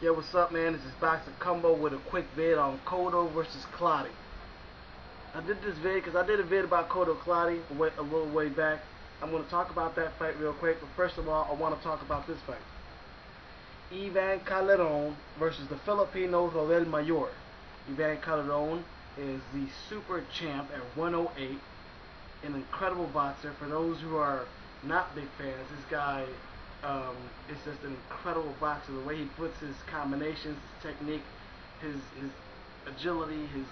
Yo, what's up, man? This is Boxer Combo with a quick vid on Cotto versus Clottey. I did this vid because I did a vid about Cotto Clottey a little way back. I'm going to talk about that fight real quick, but first of all, I want to talk about this fight. CALDERON versus the Filipino RODEL MAYOL. CALDERON is the super champ at 108. An incredible boxer. For those who are not big fans, this guy is just an incredible boxer. The way he puts his combinations, his technique, his agility, his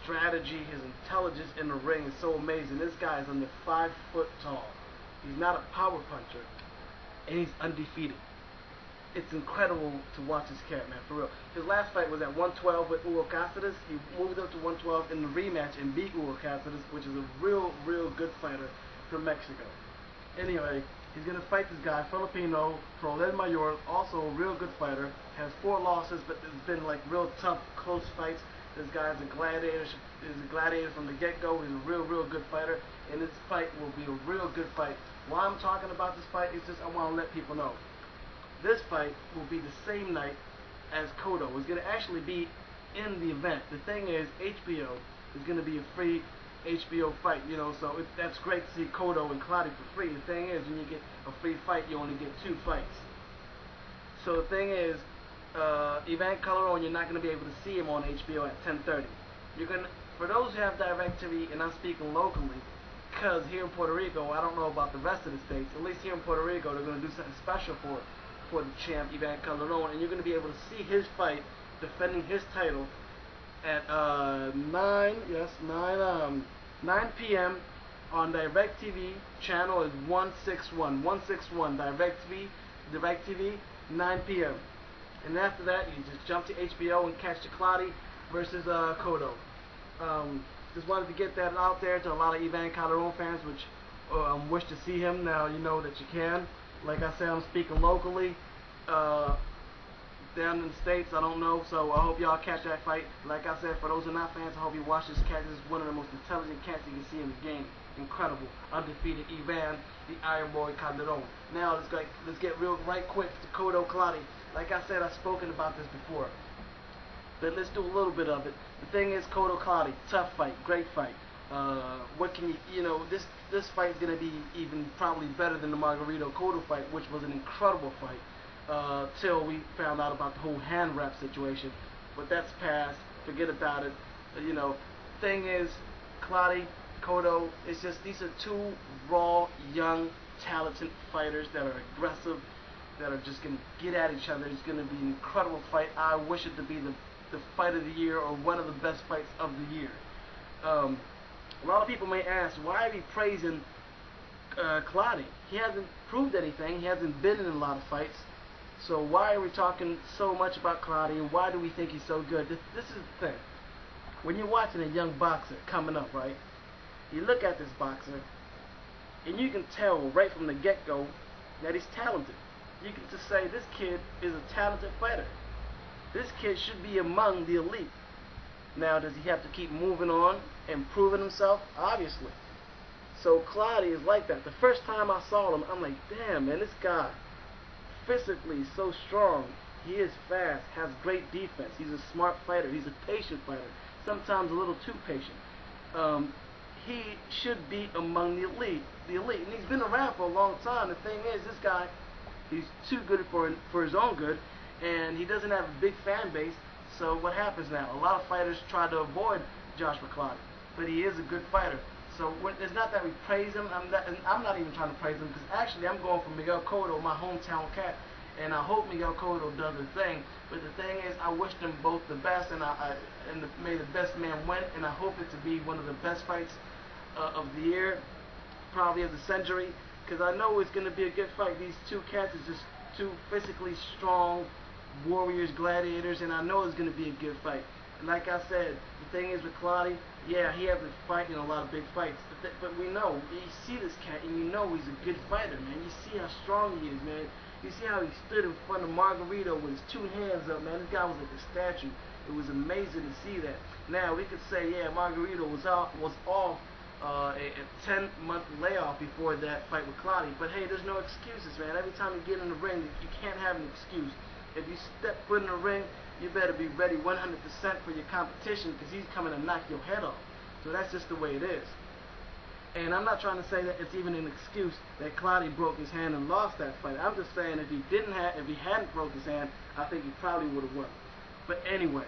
strategy, his intelligence in the ring is so amazing. This guy is under 5 foot tall. He's not a power puncher, and he's undefeated. It's incredible to watch this cat, man, for real. His last fight was at 112 with Miguel Cotto. He moved up to 112 in the rematch and beat Miguel Cotto, which is a real good fighter from Mexico. Anyway, he's going to fight this guy, Filipino, RODEL MAYOL, also a real good fighter. Has 4 losses, but it's been like real tough, close fights. This guy's a gladiator from the get-go. He's a real good fighter, and this fight will be a real good fight. Why I'm talking about this fight is just I want to let people know. This fight will be the same night as Cotto. It's going to actually be in the event. The thing is, HBO is going to be a free HBO fight, you know, so that's great to see Cotto and Clottey for free. The thing is, when you get a free fight, you only get 2 fights. So the thing is, CALDERON, you're not going to be able to see him on HBO at 10:30. For those who have DirecTV, and I'm speaking locally, because here in Puerto Rico, I don't know about the rest of the states, at least here in Puerto Rico, they're going to do something special for the champ, CALDERON, and you're going to be able to see his fight, defending his title, at 9 p.m. on DirecTV. Channel is 161. DirecTV, 9 p.m. And after that, you just jump to HBO and catch the Clottey versus Cotto. Just wanted to get that out there to a lot of CALDERON fans, which wish to see him. Now you know that you can. Like I said, I'm speaking locally. Down in the States, I don't know, so I hope y'all catch that fight. Like I said, for those who are not fans, I hope you watch this cat. This is one of the most intelligent cats you can see in the game. Incredible. Undefeated the Iron Boy CALDERON. Now let's get right quick to Cotto Clottey. Like I said, I've spoken about this before, but let's do a little bit of it. The thing is, Cotto Clottey, tough fight, great fight. What can you know, this fight is going to be even probably better than the Margarito Cotto fight, which was an incredible fight, till we found out about the whole hand wrap situation. But that's past, forget about it. You know, thing is, Clottey, Cotto, it's just, these are 2 raw, young, talented fighters that are aggressive, that are just going to get at each other. It's going to be an incredible fight. I wish it to be the fight of the year, or one of the best fights of the year. A lot of people may ask, why are we praising Clottey? He hasn't proved anything. He hasn't been in a lot of fights. So why are we talking so much about Clottey, and why do we think he's so good? This is the thing. When you're watching a young boxer coming up, right, you look at this boxer, and you can tell right from the get-go that he's talented. You can just say, this kid is a talented fighter. This kid should be among the elite. Now, does he have to keep moving on and proving himself? Obviously. So Clottey is like that. The first time I saw him, I'm like, damn, man, this guy, physically so strong. He is fast, has great defense. He's a smart fighter. He's a patient fighter. Sometimes a little too patient. He should be among the elite. And he's been around for a long time. The thing is, this guy, he's too good for his own good, and he doesn't have a big fan base. So what happens now? A lot of fighters try to avoid Joshua Clottey, but he is a good fighter. So it's not that we praise him. I'm not even trying to praise him, because actually I'm going for Miguel Cotto, my hometown cat, and I hope Miguel Cotto does the thing. But the thing is, I wish them both the best, and may the best man win, and I hope it to be one of the best fights of the year, probably of the century, because I know it's going to be a good fight. These 2 cats are just 2 physically strong warriors, gladiators, and I know it's going to be a good fight. And like I said, the thing is with Clottey, yeah, he hasn't fighting a lot of big fights, but we know, you see this cat, and you know he's a good fighter, man. You see how strong he is, man. You see how he stood in front of Margarito with his 2 hands up, man. This guy was like a statue. It was amazing to see that. Now, we could say, yeah, Margarito was off a 10-month layoff before that fight with Clottey, but hey, there's no excuses, man. Every time you get in the ring, you can't have an excuse. If you step foot in the ring, you better be ready 100% for your competition, because he's coming to knock your head off. So that's just the way it is. And I'm not trying to say that it's even an excuse that Clottey broke his hand and lost that fight. I'm just saying if he hadn't broke his hand, I think he probably would have won. But anyway,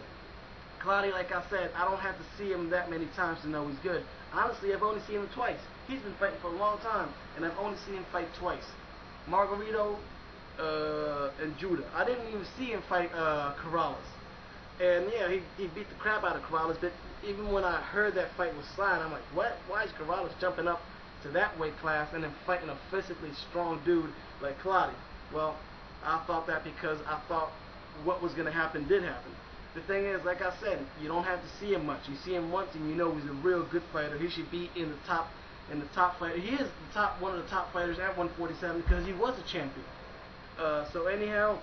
Clottey, like I said, I don't have to see him that many times to know he's good. Honestly, I've only seen him twice. He's been fighting for a long time, and I've only seen him fight twice. Margarito and Judah. I didn't even see him fight Corrales. And yeah, he beat the crap out of Corrales, but even when I heard that fight was signed, I'm like, what? Why is Corrales jumping up to that weight class and then fighting a physically strong dude like Clottey? Well, I thought that because I thought what was going to happen did happen. The thing is, like I said, you don't have to see him much. You see him once and you know he's a real good fighter. He should be in the top fighter. He is one of the top fighters at 147 because he was a champion. So anyhow,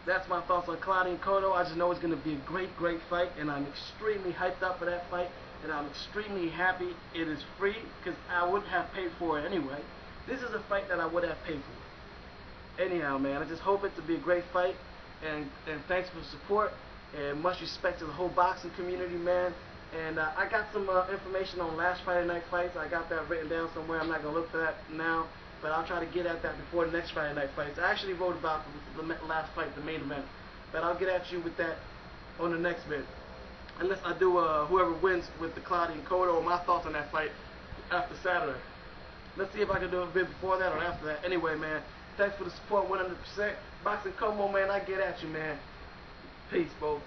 that's my thoughts on Clottey and Cotto. I just know it's going to be a great fight, and I'm extremely hyped up for that fight, and I'm extremely happy it is free, because I wouldn't have paid for it anyway. This is a fight that I would have paid for. Anyhow, man, I just hope it to be a great fight, and thanks for the support, and much respect to the whole boxing community, man. And I got some information on last Friday night fights. I got that written down somewhere. I'm not going to look for that now, but I'll try to get at that before the next Friday night fights. I actually wrote about the last fight, the main event, but I'll get at you with that on the next vid. Unless I do whoever wins with the Clottey and Cotto, my thoughts on that fight after Saturday. Let's see if I can do a vid before that or after that. Anyway, man, thanks for the support 100%. Boxing Como, man, I get at you, man. Peace, bro.